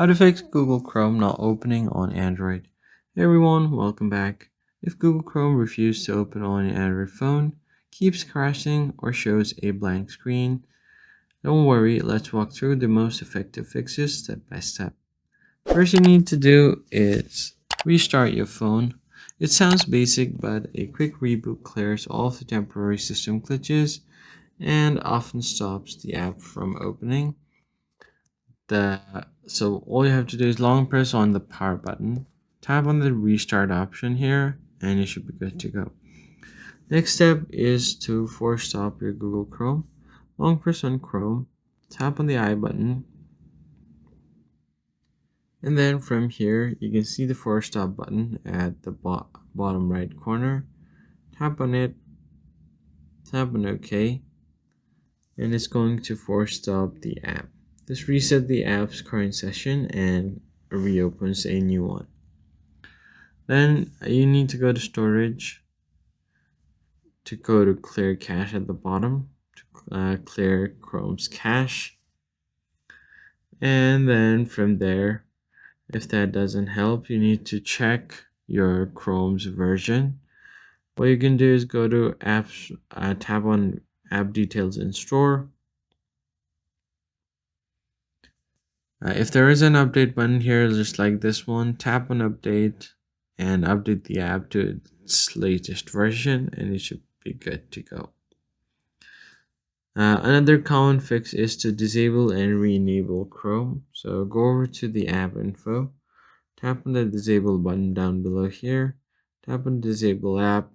How to fix Google Chrome not opening on Android. Hey everyone, welcome back. If Google Chrome refuses to open on an Android phone, keeps crashing, or shows a blank screen, don't worry, let's walk through the most effective fixes step by step. First you need to do is restart your phone. It sounds basic, but a quick reboot clears all of the temporary system glitches and often stops the app from opening. So all you have to do is long press on the power button, tap on the restart option here, and you should be good to go. Next step is to force stop your Google Chrome. Long press on Chrome, tap on the I button, and then from here you can see the force stop button at the bottom right corner. Tap on it, tap on OK, and it's going to force stop the app. This resets the app's current session and reopens a new one. Then you need to go to storage, to go to clear cache at the bottom, to clear Chrome's cache. And then from there, if that doesn't help, you need to check your Chrome's version. What you can do is go to apps, tap on app details in store. If there is an update button here, just like this one, tap on update and update the app to its latest version, and it should be good to go. Another common fix is to disable and re-enable Chrome. So go over to the app info, tap on the disable button down below here, tap on disable app,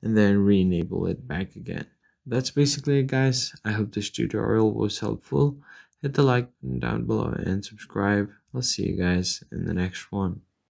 and then re-enable it back again. That's basically it, guys. I hope this tutorial was helpful. Hit the like button down below and subscribe. I'll see you guys in the next one.